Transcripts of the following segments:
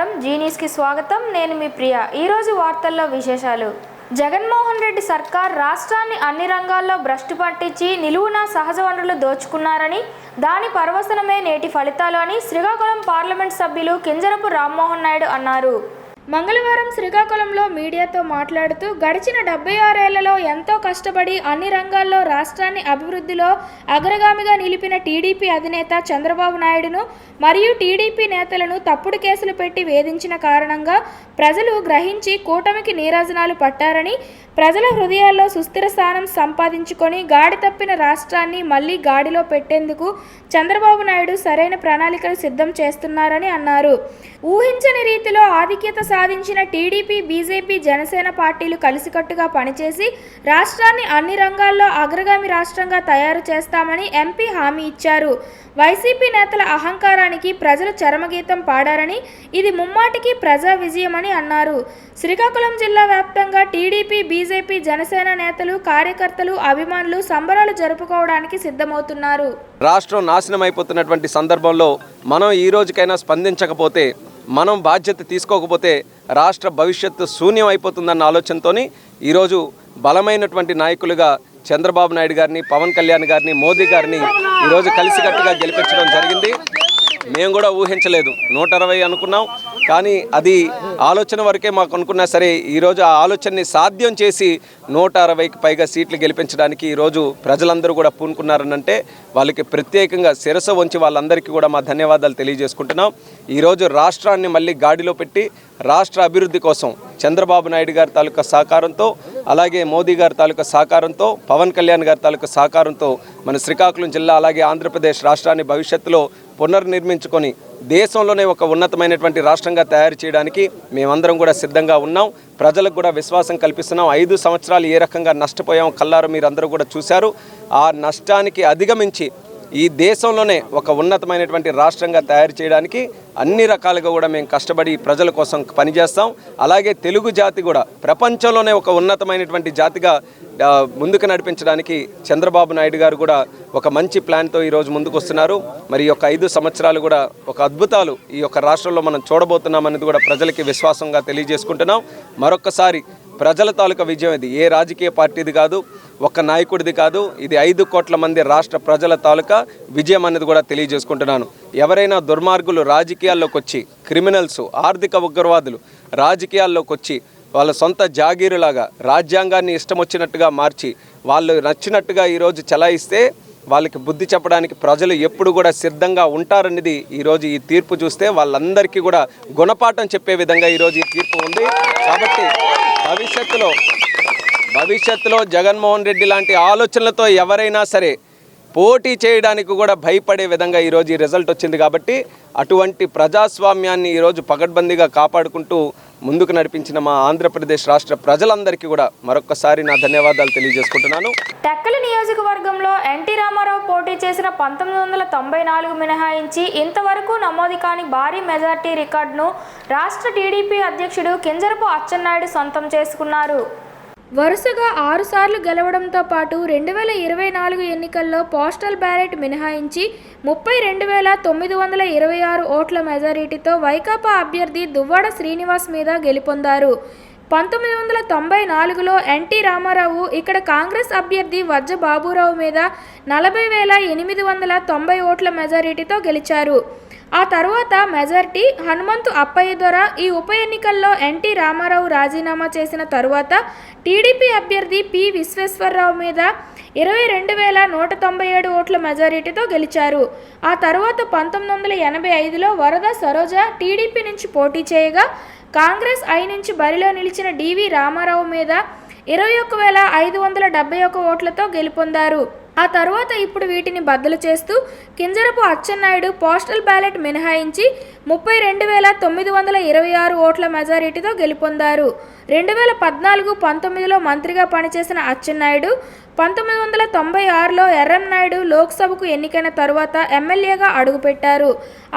నమస్కారం, జీనీస్కి స్వాగతం. నేను మీ ప్రియ. ఈరోజు వార్తల్లో విశేషాలు. జగన్మోహన్ రెడ్డి సర్కార్ రాష్ట్రాన్ని అన్ని రంగాల్లో భ్రష్టు పట్టించి నిలువున సహజ వనరులు దోచుకున్నారని, దాని పర్వసనమే నేటి ఫలితాలు అని శ్రీకాకుళం పార్లమెంట్ సభ్యులు కింజరపు రామ్మోహన్ నాయుడు అన్నారు. మంగళవారం శ్రీకాకుళంలో మీడియాతో మాట్లాడుతూ, గడిచిన 76 ఏళ్లలో ఎంతో కష్టపడి అన్ని రంగాల్లో రాష్ట్రాన్ని అభివృద్ధిలో అగ్రగామిగా నిలిపిన టీడీపీ అధినేత చంద్రబాబు నాయుడును మరియు టీడీపీ నేతలను తప్పుడు కేసులు పెట్టి వేధించిన కారణంగా ప్రజలు గ్రహించి కూటమికి నీరాజనాలు పట్టారని, ప్రజల హృదయాల్లో సుస్థిర స్థానం సంపాదించుకొని గాడి తప్పిన రాష్ట్రాన్ని మళ్లీ గాడిలో పెట్టేందుకు చంద్రబాబు నాయుడు సరైన ప్రణాళికలు సిద్ధం చేస్తున్నారని అన్నారు. ఊహించని రీతిలో ఆధిక్యత సాధించిన టీడీపీ, బీజేపీ, జనసేన పార్టీలు కలిసికట్టుగా పనిచేసి రాష్ట్రాన్ని అన్ని రంగాల్లో అగ్రగామి రాష్ట్రంగా తయారు చేస్తామని ఎంపీ హామీ ఇచ్చారు. వైసీపీ నేతల అహంకారానికి ప్రజలు చరమగీతం పాడారని, ఇది ముమ్మాటికి ప్రజా విజయమని అన్నారు. శ్రీకాకుళం జిల్లా వ్యాప్తంగా టీడీపీ, బీజేపీ, జనసేన నేతలు, కార్యకర్తలు, అభిమానులు సంబరాలు జరుపుకోవడానికి సిద్ధమవుతున్నారు. రాష్ట్రం నాశనం అయిపోతున్నటువంటి సందర్భంలో మనం ఈ రోజుకైనా స్పందించకపోతే, మనం బాధ్యత తీసుకోకపోతే రాష్ట్ర భవిష్యత్తు శూన్యం అయిపోతుందన్న ఆలోచనతోని ఈరోజు బలమైనటువంటి నాయకులుగా చంద్రబాబు నాయుడు గారిని, పవన్ కళ్యాణ్ గారిని, మోదీ గారిని ఈరోజు కలిసికట్టుగా గెలిపించడం జరిగింది. మేము కూడా ఊహించలేదు, 120 అనుకున్నాం, కానీ అది ఆలోచన వరకే మాకు అనుకున్నా సరే ఈరోజు ఆ ఆలోచనని సాధ్యం చేసి 160కి పైగా సీట్లు గెలిపించడానికి ఈరోజు ప్రజలందరూ కూడా పూనుకున్నారనంటే వాళ్ళకి ప్రత్యేకంగా శిరస వంచి వాళ్ళందరికీ కూడా మా ధన్యవాదాలు తెలియజేసుకుంటున్నాం. ఈరోజు రాష్ట్రాన్ని మళ్ళీ గాడిలో పెట్టి రాష్ట్ర అభివృద్ధి కోసం చంద్రబాబు నాయుడు గారి తాలూకా సహకారంతో, అలాగే మోదీ గారి తాలూకా సహకారంతో, పవన్ కళ్యాణ్ గారి తాలూకా సహకారంతో మన శ్రీకాకుళం జిల్లా అలాగే ఆంధ్రప్రదేశ్ రాష్ట్రాన్ని భవిష్యత్తులో పునర్నిర్మించుకొని దేశంలోనే ఒక ఉన్నతమైనటువంటి రాష్ట్రంగా తయారు చేయడానికి మేమందరం కూడా సిద్ధంగా ఉన్నాం. ప్రజలకు కూడా విశ్వాసం కల్పిస్తున్నాం. 5 సంవత్సరాలు ఏ రకంగా నష్టపోయాం కల్లారు మీరందరూ కూడా చూశారు. ఆ నష్టానికి అధిగమించి ఈ దేశంలోనే ఒక ఉన్నతమైనటువంటి రాష్ట్రంగా తయారు చేయడానికి అన్ని రకాలుగా కూడా మేము కష్టపడి ప్రజల కోసం పనిచేస్తాం. అలాగే తెలుగు జాతి కూడా ప్రపంచంలోనే ఒక ఉన్నతమైనటువంటి జాతిగా ముందుకు నడిపించడానికి చంద్రబాబు నాయుడు గారు కూడా ఒక మంచి ప్లాన్తో ఈరోజు ముందుకు వస్తున్నారు. మరి ఈ యొక్క 5 సంవత్సరాలు కూడా ఒక అద్భుతాలు ఈ యొక్క రాష్ట్రంలో మనం చూడబోతున్నాం అనేది కూడా ప్రజలకి విశ్వాసంగా తెలియజేసుకుంటున్నాం. మరొక్కసారి ప్రజల తాలూకా విజయం ఇది. ఏ రాజకీయ పార్టీది కాదు, ఒక్క నాయకుడిది కాదు, ఇది 5 కోట్ల మంది రాష్ట్ర ప్రజల తాలూకా విజయం అనేది కూడా తెలియజేసుకుంటున్నాను. ఎవరైనా దుర్మార్గులు రాజకీయాల్లోకి వచ్చి, క్రిమినల్స్, ఆర్థిక ఉగ్రవాదులు రాజకీయాల్లోకి వచ్చి వాళ్ళ సొంత జాగీరులాగా రాజ్యాంగాన్ని ఇష్టం వచ్చినట్టుగా మార్చి వాళ్ళు నచ్చినట్టుగా ఈరోజు చలాయిస్తే వాళ్ళకి బుద్ధి చెప్పడానికి ప్రజలు ఎప్పుడు కూడా సిద్ధంగా ఉంటారనేది ఈరోజు ఈ తీర్పు చూస్తే వాళ్ళందరికీ కూడా గుణపాఠం చెప్పే విధంగా ఈరోజు ఈ తీర్పు ఉంది. కాబట్టి భవిష్యత్తులో జగన్మోహన్ రెడ్డి లాంటి ఆలోచనలతో ఎవరైనా సరే పోటీ చేయడానికి కూడా భయపడే విధంగా ఈరోజు ఈ రిజల్ట్ వచ్చింది. కాబట్టి అటువంటి ప్రజాస్వామ్యాన్ని ఈరోజు పకడ్బందీగా కాపాడుకుంటూ ముందుకు నడిపించిన మా ఆంధ్రప్రదేశ్ రాష్ట్ర ప్రజలందరికీ కూడా మరొక్కసారి నా ధన్యవాదాలు తెలియజేసుకుంటున్నాను. టెక్కలి నియోజకవర్గంలో ఎన్టీ రామారావు పోటీ చేసిన 1994 మినహాయించి ఇంతవరకు నమోదు కాని భారీ మెజార్టీ రికార్డును రాష్ట్ర టీడీపీ అధ్యక్షుడు కింజరపు అచ్చెన్నాయుడు సొంతం చేసుకున్నారు. వరుసగా 6 సార్లు గెలవడంతో పాటు 2024 ఎన్నికల్లో పోస్టల్ బ్యాలెట్ మినహాయించి 32,926 ఓట్ల మెజారిటీతో వైకాపా అభ్యర్థి దువ్వాడ శ్రీనివాస్ మీద గెలుపొందారు. 1994లో ఎన్టీ రామారావు ఇక్కడ కాంగ్రెస్ అభ్యర్థి వజ్జ బాబురావు మీద 40,890 ఓట్ల మెజారిటీతో గెలిచారు. ఆ తర్వాత మెజార్టీ హనుమంతు అప్పయ్య ద్వారా ఈ ఉప ఎన్నికల్లో ఎన్టీ రామారావు రాజీనామా చేసిన తరువాత టీడీపీ అభ్యర్థి పి విశ్వేశ్వరరావు మీద 22,197 ఓట్ల మెజారిటీతో గెలిచారు. ఆ తర్వాత 1985లో వరద సరోజ టీడీపీ నుంచి పోటీ చేయగా కాంగ్రెస్ ఐ నుంచి బరిలో నిలిచిన డివి రామారావు మీద 21,571 ఓట్లతో గెలుపొందారు. ఆ తర్వాత ఇప్పుడు వీటిని బద్దలు చేస్తూ కింజరపు అచ్చెన్నాయుడు పోస్టల్ బ్యాలెట్ మినహాయించి 32,926 ఓట్ల మెజారిటీతో గెలుపొందారు. 2014-19లో మంత్రిగా పనిచేసిన అచ్చెన్నాయుడు 1996లో ఎర్రంనాయుడు లోక్సభకు ఎన్నికైన తరువాత ఎమ్మెల్యేగా అడుగుపెట్టారు.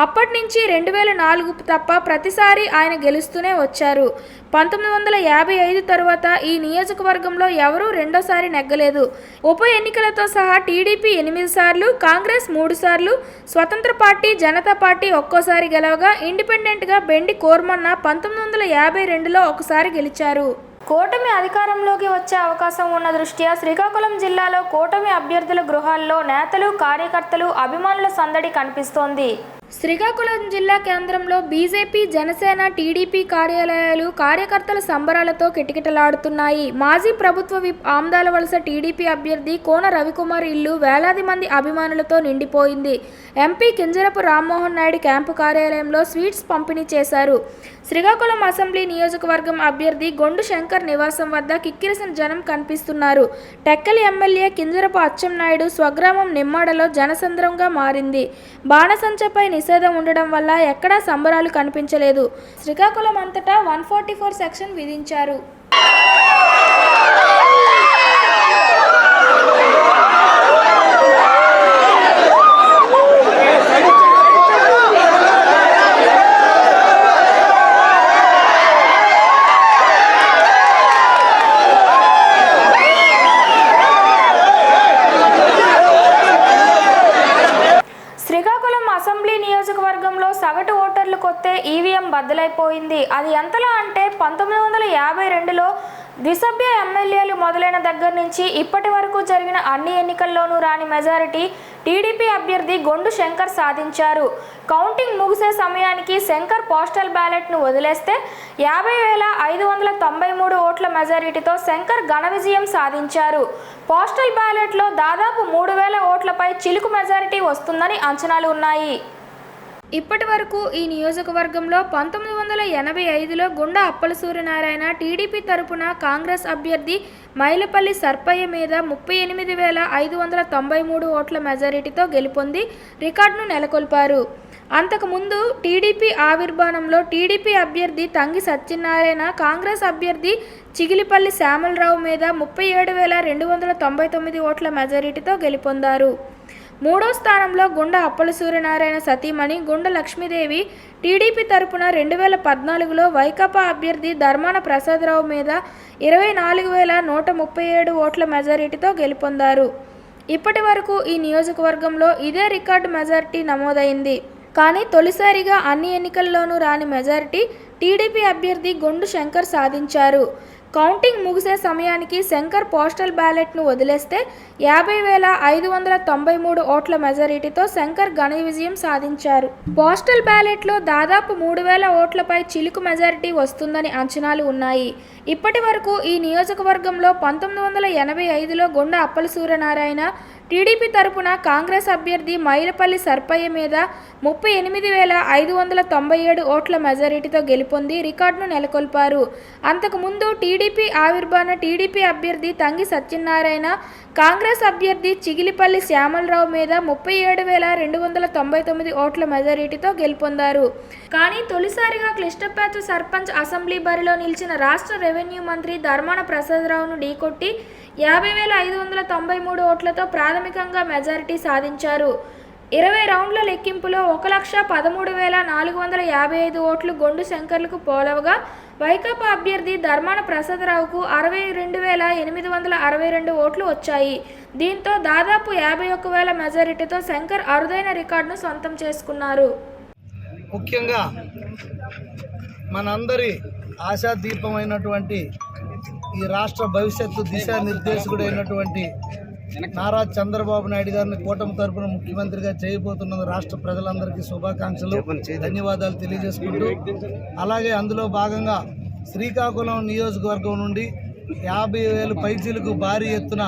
అప్పటి నుంచి 2004 తప్ప ప్రతిసారి ఆయన గెలుస్తూనే వచ్చారు. 1955 తరువాత ఈ నియోజకవర్గంలో ఎవరూ రెండోసారి నెగ్గలేదు. ఉప ఎన్నికలతో సహా టీడీపీ 8 సార్లు, కాంగ్రెస్ 3 సార్లు, స్వతంత్ర పార్టీ, జనతా పార్టీ ఒక్కోసారి గెలవగా ఇండిపెండెంట్గా బెండి కోర్మన్న 1952లో ఒకసారి గెలిచారు. కూటమి అధికారంలోకి వచ్చే అవకాశం ఉన్న దృష్ట్యా శ్రీకాకుళం జిల్లాలో కూటమి అభ్యర్థుల గృహాల్లో నేతలు, కార్యకర్తలు, అభిమానుల సందడి కనిపిస్తోంది. శ్రీకాకుళం జిల్లా కేంద్రంలో బీజేపీ, జనసేన, టీడీపీ కార్యాలయాలు కార్యకర్తల సంబరాలతో కిటకిటలాడుతున్నాయి. మాజీ ప్రభుత్వ విప్ ఆమ్దాల వలస టీడీపీ అభ్యర్థి కోన రవికుమార్ ఇల్లు వేలాది మంది అభిమానులతో నిండిపోయింది. ఎంపీ కింజరపు రామ్మోహన్ నాయుడు క్యాంపు కార్యాలయంలో స్వీట్స్ పంపిణీ చేశారు. శ్రీకాకుళం అసెంబ్లీ నియోజకవర్గం అభ్యర్థి గొండు శంకర్ నివాసం వద్ద కిక్కిరిసిన జనం కనిపిస్తున్నారు. టెక్కలి ఎమ్మెల్యే కింజరపు అచ్చెన్నాయుడు స్వగ్రామం నిమ్మాడలో జనసంద్రంగా మారింది. బాణసంచపై నిషేధం ఉండడం వల్ల ఎక్కడా సంబరాలు కనిపించలేదు. శ్రీకాకుళం అంతటా 144 సెక్షన్ విధించారు. శ్రీకాకుళం అసెంబ్లీ నియోజకవర్గంలో సగటు ఓటర్లు కొత్తే ఈవీఎం బద్దలైపోయింది. అది ఎంతలా అంటే 1952లో ద్విసభ్య ఎమ్మెల్యేలు మొదలైన దగ్గర నుంచి ఇప్పటి వరకు జరిగిన అన్ని ఎన్నికల్లోనూ రాని మెజారిటీ టీడీపీ అభ్యర్థి గొండు శంకర్ సాధించారు. కౌంటింగ్ ముగిసే సమయానికి శంకర్ పోస్టల్ బ్యాలెట్ను వదిలేస్తే 50,593 ఓట్ల మెజారిటీతో శంకర్ ఘన విజయం సాధించారు. పోస్టల్ బ్యాలెట్లో దాదాపు 3,000 ఓట్లపై చిలుకు మెజారిటీ వస్తుందని అంచనాలు ఉన్నాయి. ఇప్పటి వరకు ఈ నియోజకవర్గంలో 1985లో గుండా అప్పల సూర్యనారాయణ టీడీపీ తరపున కాంగ్రెస్ అభ్యర్థి మైలపల్లి సర్పయ్య మీద 38,593 ఓట్ల మెజారిటీతో గెలుపొంది రికార్డును నెలకొల్పారు. అంతకుముందు టీడీపీ ఆవిర్భావంలో టీడీపీ అభ్యర్థి తంగి సత్యనారాయణ కాంగ్రెస్ అభ్యర్థి చిగిలిపల్లి శ్యామలరావు మీద 37,299 ఓట్ల మెజారిటీతో గెలుపొందారు. మూడో స్థానంలో గుండా అప్పల సూర్యనారాయణ సతీమణి గుండ లక్ష్మీదేవి టీడీపీ తరపున 2014లో వైకాపా అభ్యర్థి ధర్మాన ప్రసాదరావు మీద 24,137 ఓట్ల మెజారిటీతో గెలుపొందారు. ఇప్పటి వరకు ఈ నియోజకవర్గంలో ఇదే రికార్డు మెజారిటీ నమోదైంది. కానీ తొలిసారిగా అన్ని ఎన్నికల్లోనూ రాని మెజారిటీ టీడీపీ అభ్యర్థి గొండు శంకర్ సాధించారు. కౌంటింగ్ ముగిసే సమయానికి శంకర్ పోస్టల్ బ్యాలెట్ను వదిలేస్తే 50,593 ఓట్ల మెజారిటీతో శంకర్ ఘన విజయం సాధించారు. పోస్టల్ బ్యాలెట్లో దాదాపు 3,000 ఓట్లపై చిలుకు మెజారిటీ వస్తుందని అంచనాలు ఉన్నాయి. ఇప్పటి వరకు ఈ నియోజకవర్గంలో 1985లో గుండా అప్పల సూర్యనారాయణ టీడీపీ తరపున కాంగ్రెస్ అభ్యర్థి మైలపల్లి సర్పయ్య మీద 38,597 ఓట్ల మెజారిటీతో గెలుపొంది రికార్డును నెలకొల్పారు. అంతకుముందు టీడీపీ ఆవిర్భావ టీడీపీ అభ్యర్థి తంగి సత్యనారాయణ కాంగ్రెస్ అభ్యర్థి చిగిలిపల్లి శ్యామలరావు మీద 37,299 ఓట్ల మెజారిటీతో గెలుపొందారు. కానీ తొలిసారిగా క్లిష్టపేట సర్పంచ్ అసెంబ్లీ బరిలో నిలిచిన రాష్ట్ర రెవెన్యూ మంత్రి ధర్మాన ప్రసాదరావును ఢీకొట్టి 50,593 ఓట్లతో ప్రాథమికంగా మెజారిటీ సాధించారు. 20 రౌండ్ల లెక్కింపులో 1,13,455 ఓట్లు గొండు శంకర్లకు పోలవగా వైకాపా అభ్యర్థి ధర్మాన ప్రసాదరావుకు 62,862 ఓట్లు వచ్చాయి. దీంతో దాదాపు 51,000 మెజారిటీతో శంకర్ అరుదైన రికార్డును సొంతం చేసుకున్నారు. ముఖ్యంగా మనందరి ఆశాదీపమైనటువంటి ఈ రాష్ట్ర భవిష్యత్తు దిశానిర్దేశకుడైనటువంటి నారా చంద్రబాబు నాయుడు గారిని కూటమి తరపున ముఖ్యమంత్రిగా చేయబోతున్న రాష్ట్ర ప్రజలందరికీ శుభాకాంక్షలు, ధన్యవాదాలు తెలియజేసుకుంటూ, అలాగే అందులో భాగంగా శ్రీకాకుళం నియోజకవర్గం నుండి 50,000 పైచీలకు భారీ ఎత్తున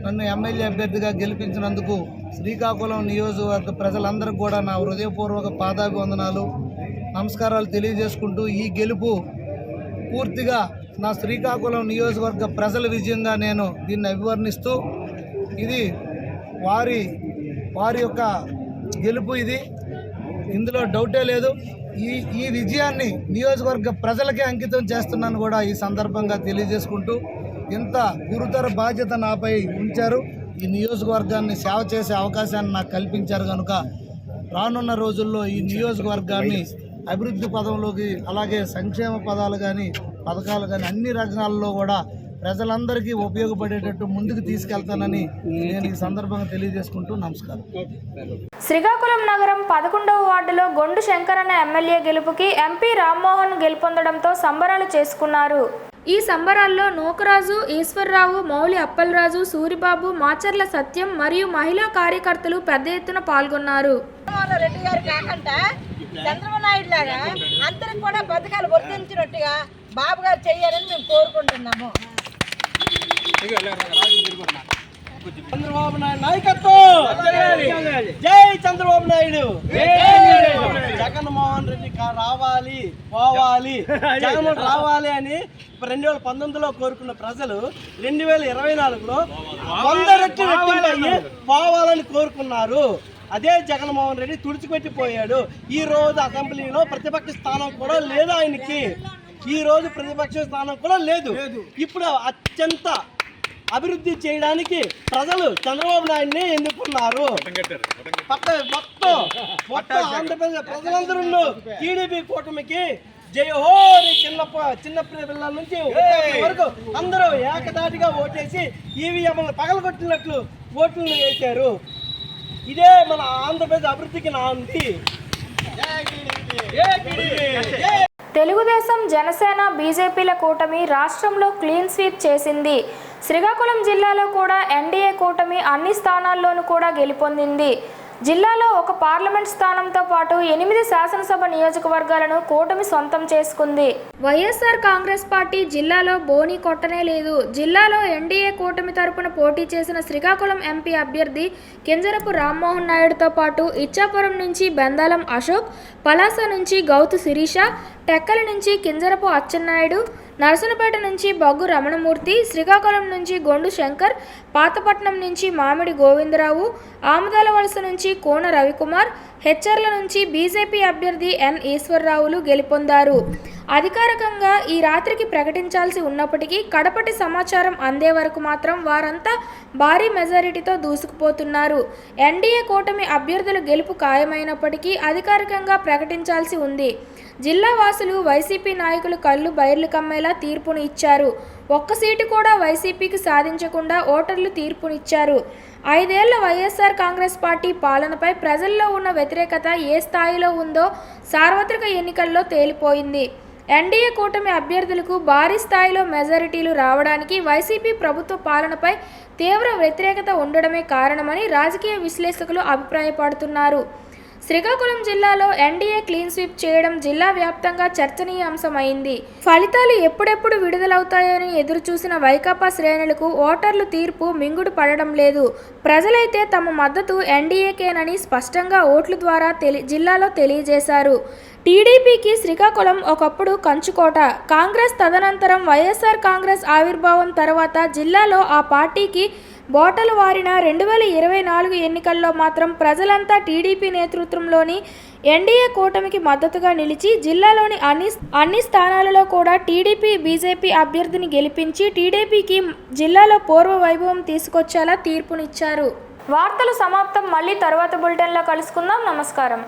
నన్ను ఎమ్మెల్యే అభ్యర్థిగా గెలిపించినందుకు శ్రీకాకుళం నియోజకవర్గ ప్రజలందరికీ కూడా నా హృదయపూర్వక పాదాభివందనాలు, నమస్కారాలు తెలియజేసుకుంటూ, ఈ గెలుపు పూర్తిగా నా శ్రీకాకుళం నియోజకవర్గ ప్రజల విజయంగా నేను దీన్ని అభివర్ణిస్తూ, ఇది వారి యొక్క గెలుపు, ఇది ఇందులో డౌటే లేదు. ఈ విజయాన్ని నియోజకవర్గ ప్రజలకే అంకితం చేస్తున్నాను కూడా ఈ సందర్భంగా తెలియజేసుకుంటూ, ఇంత గురుతర బాధ్యత నాపై ఉంచారు. ఈ నియోజకవర్గాన్ని సేవ చేసే అవకాశాన్ని నాకు కల్పించారు కనుక రానున్న రోజుల్లో ఈ నియోజకవర్గాన్ని అభివృద్ధి పదంలోకి, అలాగే సంక్షేమ పదాలు కానీ పథకాలు కానీ అన్ని రంగాల్లో కూడా ప్రజలందరికీ ఉపయోగపడేటట్టు ముందుకు తీసుకెళ్తానని నేను ఈ సందర్భంగా తెలియజేసుకుంటూ నమస్కారం. శ్రీకాకుళం నగరం 11వ వార్డులో గొండు శంకరన్న ఎమ్మెల్యే గెలుపుకి ఎంపీ రామ్మోహన్ గెలుపొందడంతో సంబరాలు చేసుకున్నారు. ఈ సంబరాల్లో నూకరాజు, ఈశ్వర్రావు, మౌలి అప్పలరాజు, సూరిబాబు, మాచర్ల సత్యం మరియు మహిళా కార్యకర్తలు పెద్ద ఎత్తున పాల్గొన్నారు. రెడ్డి గారు కాకుండా చంద్రబాబు నాయుడు లాగా అందరికి కూడా పథకాలు వర్తించినట్టుగా బాబు గారు చేయాలని మేము కోరుకుంటున్నాము. చంద్రబాబు నాయుడు నాయకత్వం, జై చంద్రబాబు నాయుడు. జగన్మోహన్ రెడ్డి రావాలి, పోవాలి, జగన్మోహన్ రావాలి అని 2019లో కోరుకున్న ప్రజలు 2024లో 100 రెట్లు రెట్టింపయ్యి పోవాలని కోరుకున్నారు. అదే జగన్మోహన్ రెడ్డి తుడిచిపెట్టిపోయాడు. ఈ రోజు అసెంబ్లీలో ప్రతిపక్ష స్థానం కూడా లేదు ఆయనకి. ఈ రోజు ప్రతిపక్ష స్థానం కూడా లేదు. ఇప్పుడు అత్యంత అభివృద్ధి చేయడానికి ప్రజలు చంద్రబాబు నాయుడిని ఎన్నుకున్నారు. మొత్తం ఆంధ్రప్రదేశ్ ప్రజలందరూ టీడీపీ కూటమికి జై హో చిన్న పిల్లల నుంచి వరకు అందరూ ఏకదాటిగా ఓటేసి ఈవీఎంలను పగలగొట్టినట్లు ఓట్లను వేశారు. ఇదే మన ఆంధ్రప్రదేశ్ అభివృద్ధికి నాంది. తెలుగుదేశం, జనసేన, బీజేపీల కూటమి రాష్ట్రంలో క్లీన్ స్వీప్ చేసింది. శ్రీకాకుళం జిల్లాలో కూడా ఎన్డీఏ కూటమి అన్ని స్థానాల్లోనూ కూడా గెలుపొందింది. జిల్లాలో ఒక పార్లమెంట్ స్థానంతో పాటు 8 శాసనసభ నియోజకవర్గాలను కూటమి సొంతం చేసుకుంది. వైఎస్ఆర్ కాంగ్రెస్ పార్టీ జిల్లాలో బోని కొట్టనే లేదు. జిల్లాలో ఎన్డీఏ కూటమి తరపున పోటీ చేసిన శ్రీకాకుళం ఎంపీ అభ్యర్థి కింజరపు రామ్మోహన్ నాయుడుతో పాటు ఇచ్చాపురం నుంచి బెందాలం అశోక్, పలాస నుంచి గౌతు శిరీష, టెక్కల నుంచి కింజరపు అచ్చెన్నాయుడు, నరసనపేట నుంచి బగ్గు రమణమూర్తి, శ్రీకాకుళం నుంచి గొండు శంకర్, పాతపట్నం నుంచి మామిడి గోవిందరావు, ఆముదాల వలస నుంచి కోన రవికుమార్, హెచ్చర్ల నుంచి బీజేపీ అభ్యర్థి ఎన్ ఈశ్వర్రావులు గెలుపొందారు. అధికారికంగా ఈ రాత్రికి ప్రకటించాల్సి ఉన్నప్పటికీ కడపటి సమాచారం అందే వరకు మాత్రం వారంతా భారీ మెజారిటీతో దూసుకుపోతున్నారు. ఎన్డీఏ కూటమి అభ్యర్థుల గెలుపు ఖాయమైనప్పటికీ అధికారికంగా ప్రకటించాల్సి ఉంది. జిల్లా వాసులు వైసీపీ నాయకులు కళ్ళు బైర్లు కమ్మేలా తీర్పును ఇచ్చారు. ఒక్క సీటు కూడా వైసీపీకి సాధించకుండా ఓటర్లు తీర్పునిచ్చారు. 5 ఏళ్ల వైఎస్ఆర్ కాంగ్రెస్ పార్టీ పాలనపై ప్రజల్లో ఉన్న వ్యతిరేకత ఏ స్థాయిలో ఉందో సార్వత్రిక ఎన్నికల్లో తేలిపోయింది. ఎన్డీఏ కూటమి అభ్యర్థులకు భారీ స్థాయిలో మెజారిటీలు రావడానికి వైసీపీ ప్రభుత్వ పాలనపై తీవ్ర వ్యతిరేకత ఉండడమే కారణమని రాజకీయ విశ్లేషకులు అభిప్రాయపడుతున్నారు. శ్రీకాకుళం జిల్లాలో ఎన్డీఏ క్లీన్ స్వీప్ చేయడం జిల్లా వ్యాప్తంగా చర్చనీయాంశమైంది. ఫలితాలు ఎప్పుడెప్పుడు విడుదలవుతాయని ఎదురుచూసిన వైకాపా శ్రేణులకు ఓటర్లు తీర్పు మింగుడు పడడం లేదు. ప్రజలైతే తమ మద్దతు ఎన్డీఏకేనని స్పష్టంగా ఓట్ల ద్వారా జిల్లాలో తెలియజేశారు. టీడీపీకి శ్రీకాకుళం ఒకప్పుడు కంచుకోట. కాంగ్రెస్ తదనంతరం వైఎస్ఆర్ కాంగ్రెస్ ఆవిర్భావం తర్వాత జిల్లాలో ఆ పార్టీకి బోటలు వారిన 2024 ఎన్నికల్లో మాత్రం ప్రజలంతా టీడీపీ నేతృత్వంలోని ఎన్డీఏ కూటమికి మద్దతుగా నిలిచి జిల్లాలోని అన్ని స్థానాలలో కూడా టీడీపీ, బీజేపీ అభ్యర్థిని గెలిపించి టీడీపీకి జిల్లాలో పూర్వ వైభవం తీసుకొచ్చేలా తీర్పునిచ్చారు. వార్తలు సమాప్తం. మళ్ళీ తరువాత బులెటిన్లో కలుసుకుందాం. నమస్కారం.